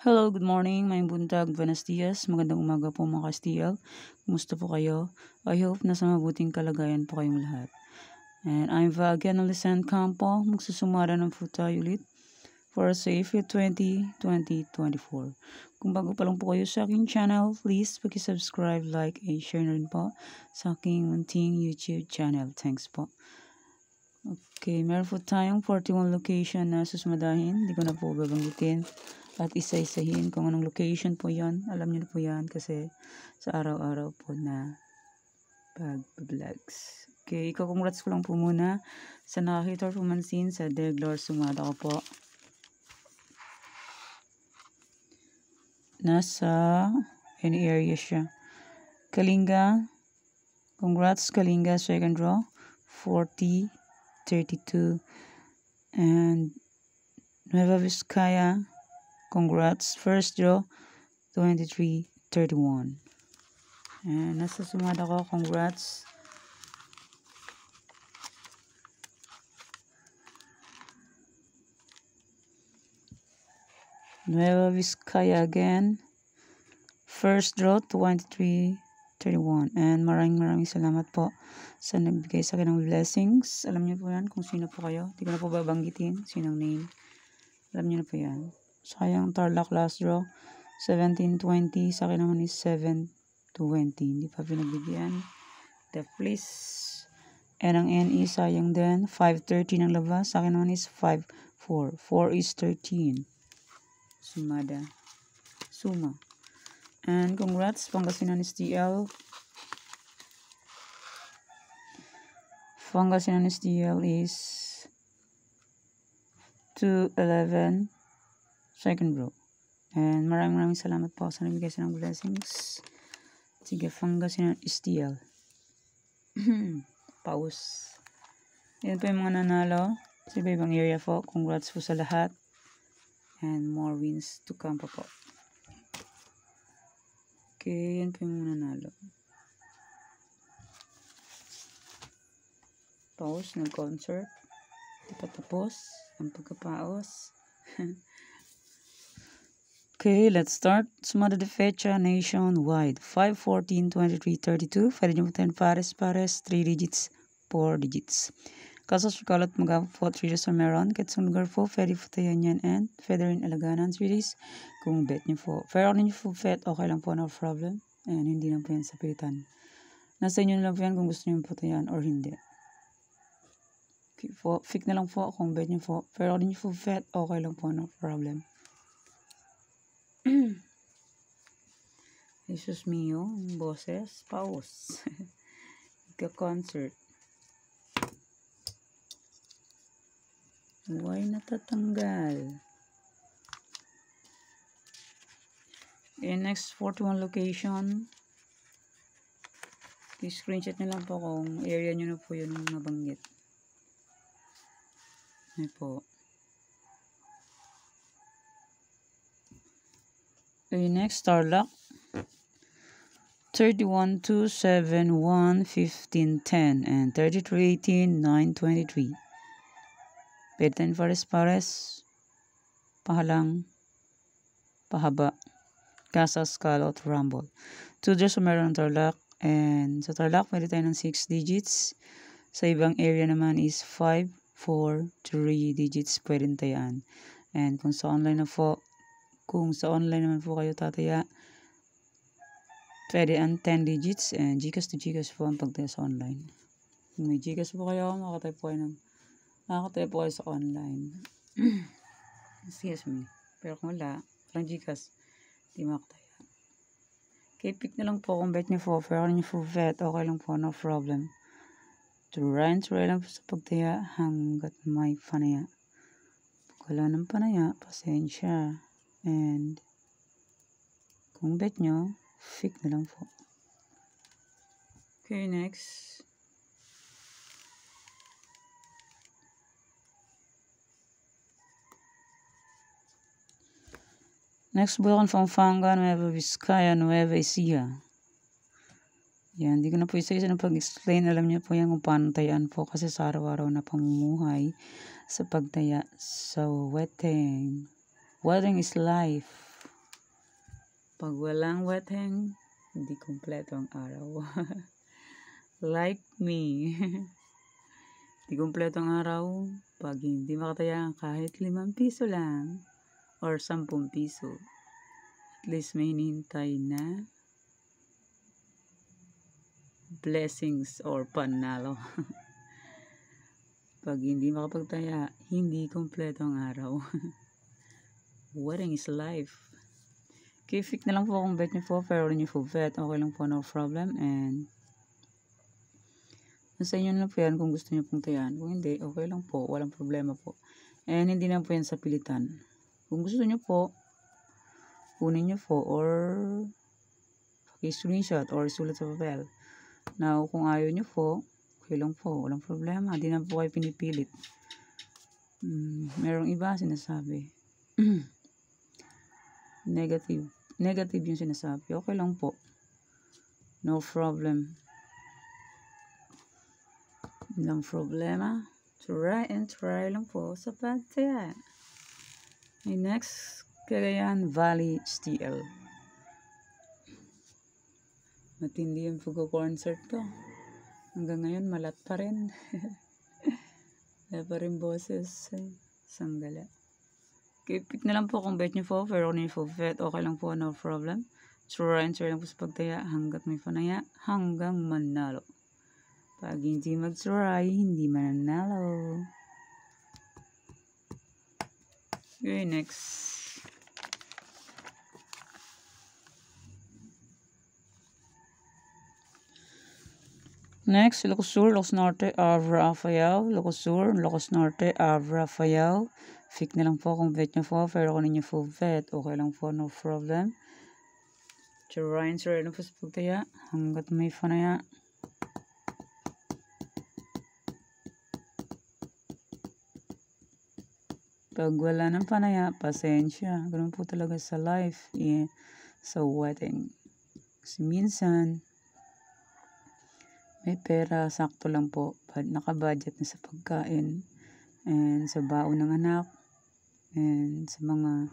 Hello, good morning. May buntag, buenos dias. Magandang umaga po mga ka-STL. Kumusta po kayo? I hope nasa mabuting kalagayan po kayong lahat. And I'm Vag Analysan Campo. Magsusumara ng po tayo ulit for a safe 2024. Kung bago pa lang po kayo sa aking channel, please pag-subscribe, like, and share na rin po sa aking munting YouTube channel. Thanks po. Okay, meron po tayong 41 location na susumadahin. Hindi ko na po babanggitin at isa-isahin kung anong location po yon. Alam niyo na po yan kasi sa araw-araw po na pag-vlogs. Okay, congrats ko lang po muna sa nakakita or pumansin sa Deglor Sumada ko po. Nasa any area siya. Kalinga, congrats Kalinga, second row, 40, 32. And Nueva Vizcaya, congrats, first draw, 23-31. And nasa sumada ko, congrats. Nueva Vizcaya again, first draw, 23-31. And maraming salamat po sa nagbigay sa akin ng blessings. Alam niyo po yan kung sino po kayo. Hindi ko na po babanggitin sinong name. Alam niyo na po yan. Sayang Tarlac last draw, 17-20. Sa akin naman is 7-20. Hindi pa pinagbigyan. The please. And ang NE sayang din. 5-13 ang labas. Sa akin naman is 5-4. 4 is 13. Sumada. Suma. And congrats, Pangasinan STL. Pangasinan STL is 2-11. Second row. And maraming salamat po sa nagbigay sa ng blessings. Sige, Pangasinan STL. Pause. Yan po yung mga nanalo sa ibang area po. Congrats po sa lahat. And more wins to come pa po. Okay, yan po yung mga nanalo. Pause, nag-concert. Di pa tapos. Ang pagkapaos. Okay, let's start. Sumada de fecha nationwide. 5, 14, 23, 32. Pwede nyo po 10 pares, 3 digits, 4 digits. Kasos kalat mag po 3 days or meron. Kahit sa lugar po, pwede po tayo yan and pwede rin alaganan 3 days. Kung bet nyo po. Pero nyo po bet, okay lang po, no problem. And hindi lang po yan sa pilitan. Nasa inyo lang po yan kung gusto nyo po tayo or hindi. Okay, po, fix na lang po kung bet nyo po. Pero nyo po bet, okay lang po, no problem. Jesus mio, boses, pause. Ika-concert. Why natatanggal? Okay, next 41 location. I-screenshot nyo lang po kung area nyo na po yun yung nabanggit. Ano po. Okay, next, Tarlac. 31-2-7-1-15-10 and 33-18-9-23. Pwede pares, pahalang, pahaba, Casas, Calot, Rumble. 2 draws meron ng Tarlac. And sa Tarlac, pwede tayo ng 6 digits. Sa ibang area naman is 5, 4, 3 digits pwede tayaan. And kung sa online naman po kayo tataya, pwede ang 10 digits and Gcash to Gcash po ang pagtaya sa online. Kung may Gcash po kayo, makakatay po kayo sa online. Excuse me. Pero kung wala, parang Gcash, di makataya. Okay, pick na lang po kung bet nyo po. Pero kung nyo po bet, okay lang po, no problem. Try lang po sa pagtaya hanggat may panaya. Pag wala ng panaya, pasensya. And kung bet nyo, fix na lang po. Okay, next. Next, Bulacan, Pampanga, Nueva Vizcaya, Nueva Ecija. Yan, hindi ko na po isa-isa na pag-explain. Alam niyo po yan kung paano tayaan po kasi sa araw-araw na pamumuhay sa pagtaya. So, wedding is life. Pag walang weteng, hindi kumpleto ang araw. Like me. Hindi kumpleto ang araw pag hindi makataya kahit 5 piso lang or 10 piso. At least may hinihintay na blessings or panalo. Pag hindi makapagtaya, hindi kumpleto ang araw. Wedding is life. Okay, fix na lang po kung bet nyo po, pero rin nyo po bet, okay lang po, no problem. And nasa inyo na po yan kung gusto nyo pong tayaan. Kung hindi, okay lang po, walang problema po. And hindi na po yan sa pilitan. Kung gusto nyo po, kunin nyo po, or screenshot, or sulat sa papel. Now, kung ayaw nyo po, okay lang po, walang problema. Hindi na po kayo pinipilit. Merong iba sinasabi. Negative yung sinasabi. Okay lang po. No problem. Walang problema. Try and try lang po sa pagtaya. Okay, next, Cagayan Valley STL. Matindi yung pagko-concert ko. Hanggang ngayon, malat pa rin. Wala pa rin boses. Sanggala. Okay, pick na lang po kung bet nyo po, pero kung hindi po bet, okay lang po, no problem. Try and try lang po sa pagtaya hanggat may panaya, hanggang manalo. Pag hindi mag-try, hindi mananalo. Okay, next. Next, Ilocos Sur, Ilocos Norte, Abra, Afayao. Ilocos Sur, Ilocos Norte, Abra, Afayao. Pick na lang po kung bet nyo po, pero kung ninyo po bet, okay lang po, no problem. Try and try lang po sa pagtaya hanggat may panaya. Pag wala ng panaya, pasensya. Ganun po talaga sa life, sa wedding. Kasi minsan, may pera, sakto lang po. Naka-budget na sa pagkain, and sa baon ng anak, and sa mga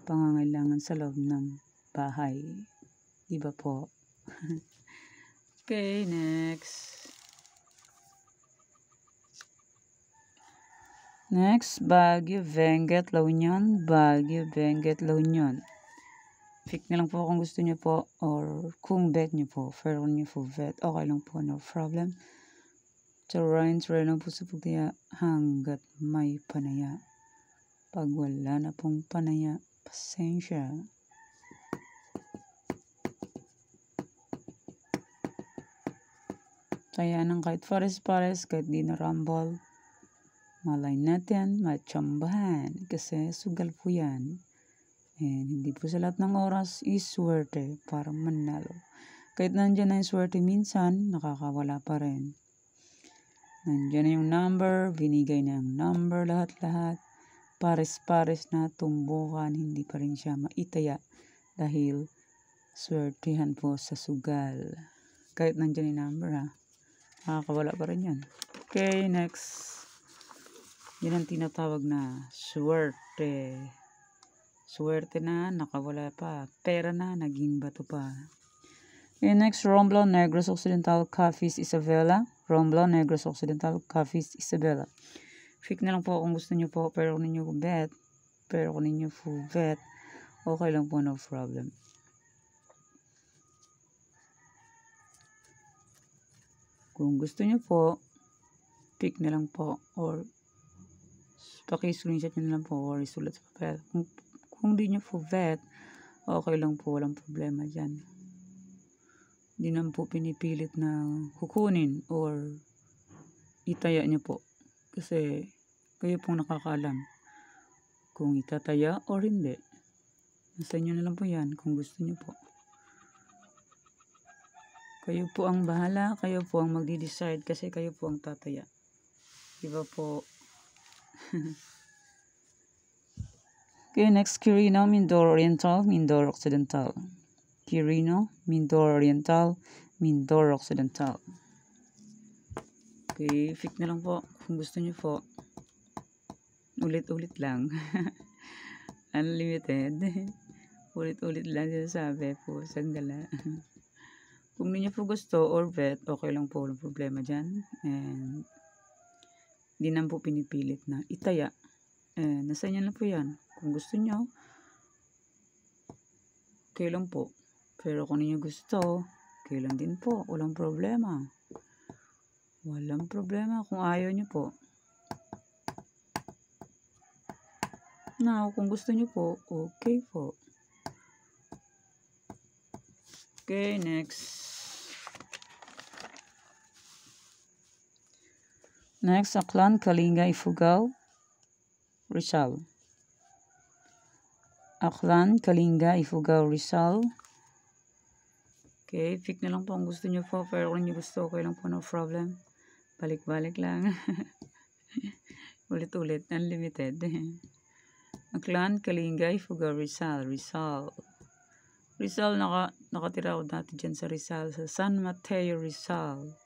pangangailangan sa loob ng bahay. Diba po? Okay, next. Next, Baguio, Benguet, La Union. Baguio, Benguet, La Union. Pick na lang po kung gusto nyo po, or kung bet nyo po. Pero kung nyo po bet, okay lang po, no problem. Try lang po sa pagtaya hanggat may panaya. Pag wala na pong panaya, pasensya. Kaya nang kahit pares-pares, kahit di na rumble, malay natin, matsambahan. Kasi sugal po yan. And hindi po sa lahat ng oras iswerte para manalo. Kahit nandyan na yung swerte minsan, nakakawala pa rin. Nandyan na yung number, binigay na yung number, lahat-lahat. Pares-pares na tumbukan, hindi pa rin siya maitaya dahil swertihan po sa sugal. Kahit nandyan yung number, nakakawala pa rin yan. Okay, next. Yan ang tinatawag na swerte. Swerte na, nakawala pa. Pera na, naging bato pa. Okay, next, Romblon, Negros Occidental, Cafis, Isabela. Romblon, Negros Occidental, Cafis, Isabela. Pick na lang po kung gusto nyo po, pero kung ninyo bet, okay lang po, no problem. Kung gusto nyo po, pick na lang po, or paki-screenshot nyo na lang po, or isulat sa papel. Kung di nyo po bet, okay lang po, walang problema dyan. Hindi naman po pinipilit na kukunin or itaya nyo po. Kasi kayo pong nakakaalam kung itataya or hindi. Nasa inyo na lang po yan kung gusto nyo po. Kayo po ang bahala, kayo po ang magdi-decide kasi kayo po ang tataya. Diba po? Okay, next, Quirino, Mindoro Oriental, Mindoro Occidental. Quirino, Mindoro Oriental, Mindoro Occidental. Okay, pick na lang po kung gusto nyo po. Ulit-ulit lang. Unlimited. Ulit-ulit lang sinasabi po, gala. Kung hindi niyo po gusto or bet, okay lang po, walang problema dyan. And hindi naman po pinipilit na itaya. And nasa inyo lang po yan. Kung gusto niyo, okay lang po. Pero kung hindi niyo gusto, okay lang din po, walang problema. Walang problema kung ayaw niyo po. Now, kung gusto niyo po, okay po. Okay, next. Next, Aklan, Kalinga, Ifugao, Rizal. Aklan, Kalinga, Ifugao, Rizal. Okay, pick na lang po kung gusto niyo po. Pero kung niyo gusto, okay lang po, no problem. Balik-balik lang. Ulit-ulit, unlimited. Aklan, Kalinga, Ifugao, Rizal. Rizal, nakatira ako dati dyan sa Rizal, sa San Mateo, Rizal.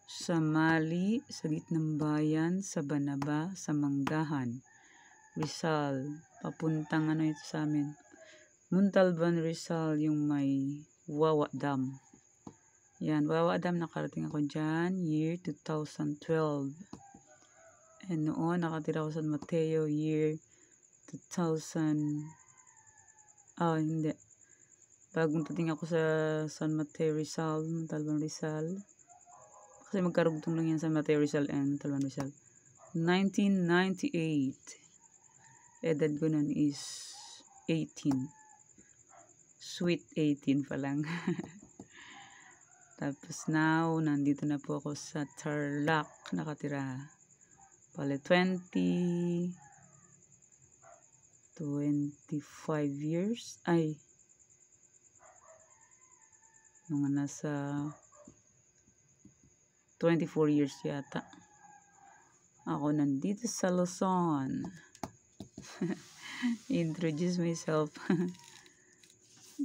Sa Mali, sa gitnang bayan, sa Banaba, sa Manggahan, Rizal. Papuntang ito sa amin. Muntalban, Rizal, yung may Wawa Dam. Yan, Wawa Dam, nakarating ako dyan, year 2012. And noon, nakatira ako sa San Mateo, year 2000. Hindi. Bagong dating ako sa San Mateo, Rizal, Muntalban, Rizal. Kasi magkarugtong lang yan sa Mateo, Rizal and Muntalban, Rizal. 1998. Edad ko nun is 18. Sweet 18 pa lang. Tapos now, nandito na po ako sa Tarlac nakatira. Pala 25 years. Ay, mga nasa 24 years yata. Ako nandito sa Luzon. Introduce myself.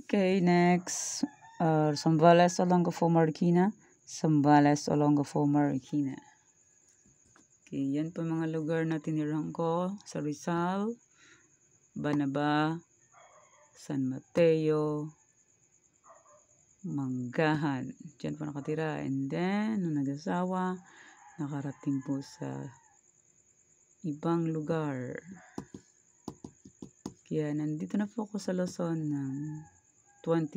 Okay, next. Zambales, Olongapo, Marikina. Zambales, Olongapo, Marikina. Okay, yan po mga lugar na tinirang ko sa Rizal, Banaba, San Mateo, Manggahan. Diyan po nakatira. And then, nung nag-asawa, nakarating po sa ibang lugar. Kaya nandito na po ako sa Luzon ng 20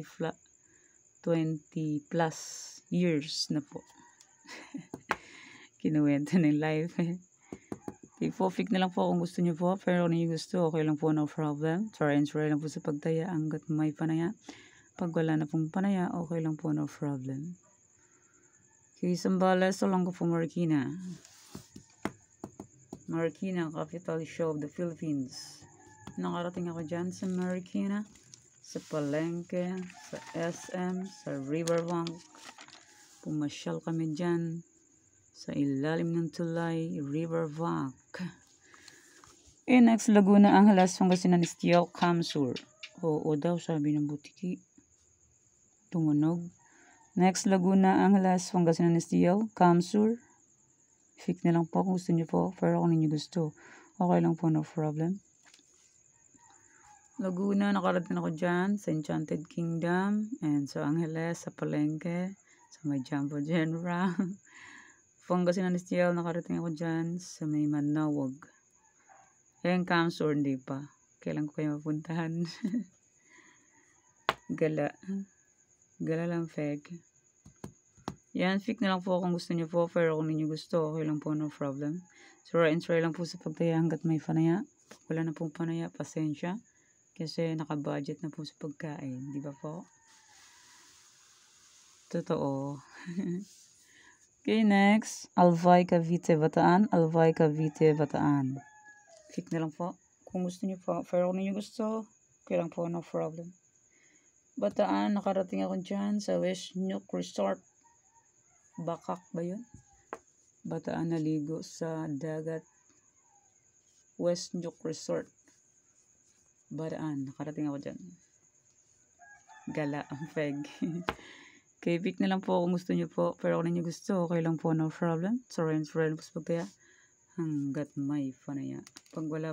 plus years na po. Kinuwento ng life. Okay, pick na lang po kung gusto niyo po. Pero kung niyo gusto, okay lang po, no problem. Try and try lang po sa pagtaya hanggat may panaya. Pag wala na pong panaya, okay lang po, no problem. Okay, Zambales, Olongapo, Marikina. Marikina, capital show of the Philippines. Nakarating ako dyan sa Marikina, sa Palengke, sa SM, sa Riverbank. Pumasyal kami dyan sa ilalim ng tulay, Riverbank. Next, Laguna, Angeles, Pangasinan, Estiao, Kamsur. Oo daw, sabi ng butiki. Tumunog. Next, Laguna, Angeles, Pangasinan, Estiao, Kamsur. Pick na lang po kung gusto niyo po. Pero kung niyo gusto, okay lang po, no problem. Laguna, nakarating ako dyan sa Enchanted Kingdom. And sa Angeles, sa Palengke, sa may Jumbo Genera. Pangasinan, Estiao, nakarating ako dyan sa may Manawag. Ayan, Kamsur, hindi pa. Kailan ko kayo mapuntahan? Gala lang, fake. Yan, pick na lang po kung gusto niyo po. Pero kung hindi niyo gusto, okay lang po, no problem. So, try lang po sa pagtaya hanggat may panaya. Wala na pong panaya, pasensya. Kasi naka-budget na po sa pagkain. Di ba po? Totoo. Okay, next. Albay, Cavite, Bataan. Albay, Cavite, Bataan. Pick na lang po kung gusto niyo po. Pero kung niyo gusto, okay lang po, no problem. Bataan, nakarating ako dyan sa West Nuke Resort. Bakak ba yun? Bataan, naligo sa dagat. West Nuke Resort. Bataan, nakarating ako dyan. Gala ang peg. Okay, pick na lang po kung gusto niyo po. Pero kung niyo gusto, okay lang po, no problem. So, rin po sa pagtaya hanggat may panaya. Pag wala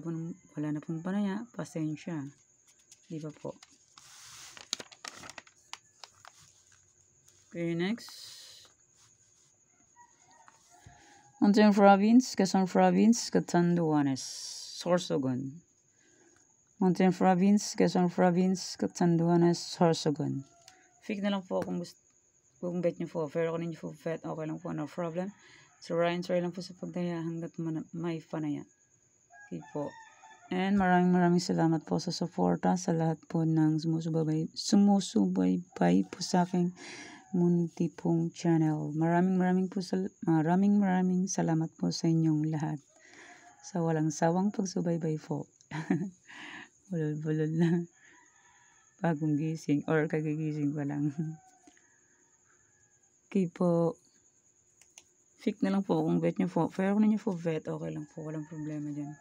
na pong panaya, pasensya. Di ba po? Okay, next. Mountain Province, Quezon Province, Catanduanes, Sorsogon. Mountain Province, Quezon Province, Catanduanes, Sorsogon. Fig na lang po kung bet nyo po. Pero kung ninyo po bet, okay lang po, no problem. So, try lang po sa pagdaya hanggat may panaya. Okay po. And maraming salamat po sa suporta sa lahat po ng sumusubaybay po sa aking munti pong channel. Maraming salamat po sa inyong lahat. Sa walang sawang pagsubaybay po. Bulol-bulol na. Bagong gising or kagigising pa lang. Okay po. Fix na lang po kung bet nyo po. Pero kung nyo po bet, okay lang po. Walang problema dyan.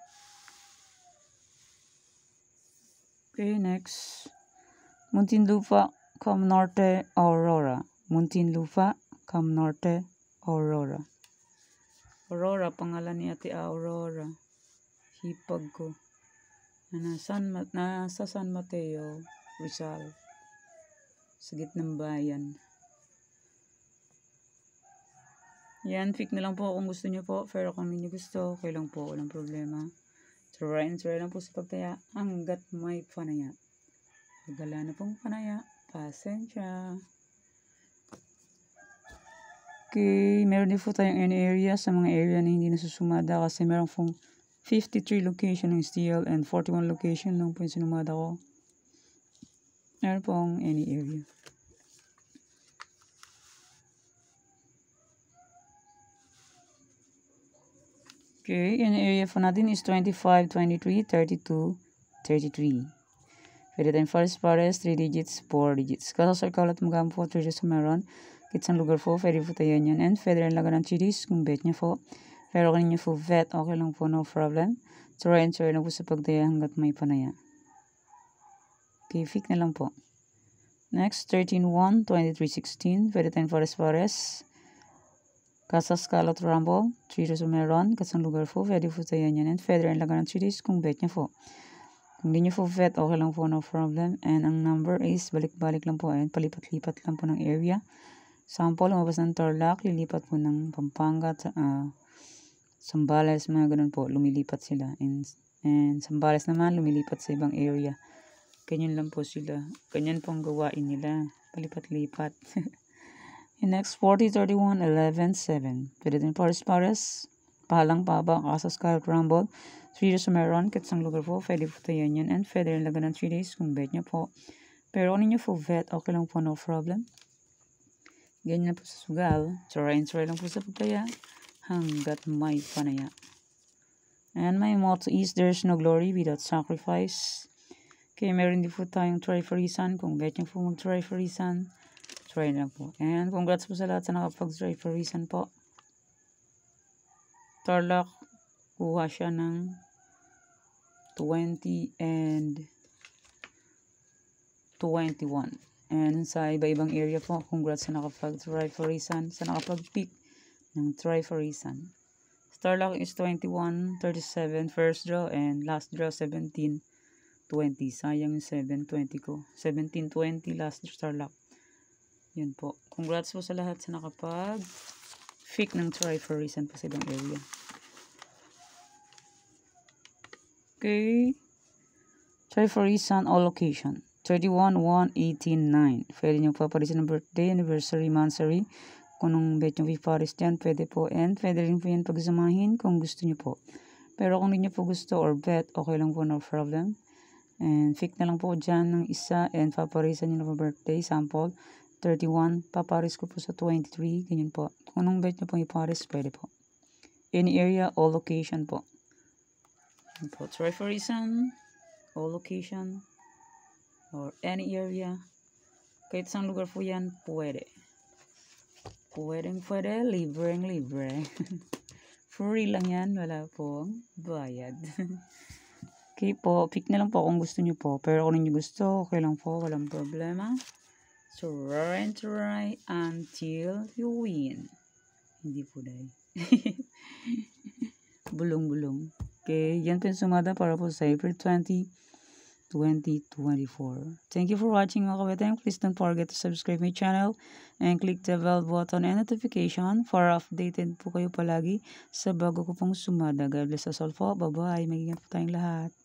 Okay, next. Muntinlupa, Cam Norte, Aurora. Muntinlupa, Cam Norte, Aurora. Aurora, pangalan ni Ate Aurora. Hipag ko. Nasa San Mateo, Rizal. Sa gitnang bayan. Yan, pick na lang po kung gusto nyo po. Pero kung hindi gusto, okay lang po. Walang problema. Try lang po sa pagtaya hanggat may panaya. Pag wala na pong panaya, pasensya. Okay, meron din po tayong any area sa mga area na hindi nasusumada kasi meron pong 53 location ng STL and 41 location ng po yung sinumada ko. Meron pong any area. Okay, any area po natin is 25, 23, 32, 33. Pwede tayong first pares, 3 digits, 4 digits. Kasasar kaulat magam po, 3 digits meron. Kitsang lugar po, pwede po tayo yan. And pwede rin laga ng 3 digits kung bet nyo po. Pero kung nyo po bet, okay lang po, no problem. Try lang po sa pagdaya hanggat may panaya. Okay, fix na lang po. Next, 13-1, 23-16. Pwede tayong pares. Kasas Kalot Rumble, 3 digits meron. Kitsang lugar po, pwede po tayo yan. And pwede rin laga ng 3 digits kung bet nyo po. Kung hindi nyo po bet, okay lang po, no problem. And ang number is balik-balik lang po. And palipat-lipat lang po ng area. Sample, lumabas ng Tarlac, lilipat po ng Pampanga, Zambales, mga ganun po. Lumilipat sila. And Zambales naman, lumilipat sa ibang area. Ganyan lang po sila. Ganyan pong gawain nila. Palipat-lipat. And next, 40, 31, 11, 7. Pwede din pares. Pahalang paba, Kasas Kalot Rumble. 3 days meron, kitsang lugar po, pwede po tayo yan. And pwede rin laga ng 3 days kung bet nyo po. Pero kung ninyo po bet, okay lang po, no problem. Ganyan po sa sugal. Try lang po sa pagtaya hanggat may panaya. And my motto is, there's no glory without sacrifice. Okay, meron din po tayong try for reason. Kung bet nyo po mag-try for reason, try lang po. And congrats po sa lahat sa nakapag-try for reason po. Tarlac, kuha siya ng 20 and 21. And sa iba-ibang area po, congrats sa nakapag-try for reason, sa nakapag-pick ng try for reason. Tarlac is 21, 37 first draw and last draw 17, 20. Sayang yung 720 ko. 1720 last Tarlac. Yan po. Congrats po sa lahat sa nakapag-pick ng try for reason po sa ibang area. Okay. Try for reason, all location. 31-1-18-9. Pwede nyo paparisin ng birthday, anniversary, monthsary. Kung nung bet nyo iparis dyan, pwede po. And pwede rin po yan pagsamahin kung gusto nyo po. Pero kung hindi nyo po gusto or bet, okay lang po, no problem. And pick na lang po dyan ng isa and paparisan nyo na po birthday. Sample, 31. Paparis ko po sa 23. Ganyan po. Kung nung bet nyo po iparis, pwede po. Any area, all location po. Ganyan po. Try for reason, all location, or any area. Kahit isang lugar po yan, pwede. Pwede, libre. Free lang yan, wala pong bayad. Okay po, pick na lang po kung gusto nyo po. Pero kung hindi gusto, okay lang po, walang problema. So, try until you win. Hindi po dahil. Bulong-bulong. Okay, yan po yung sumada para po sa April 20, 2024. Thank you for watching mga kabeteng. Please don't forget to subscribe my channel and click the bell button and notification para updated po kayo palagi sa bago ko pong sumada. God bless us all po. Bye-bye. Mag-ingat po tayong lahat.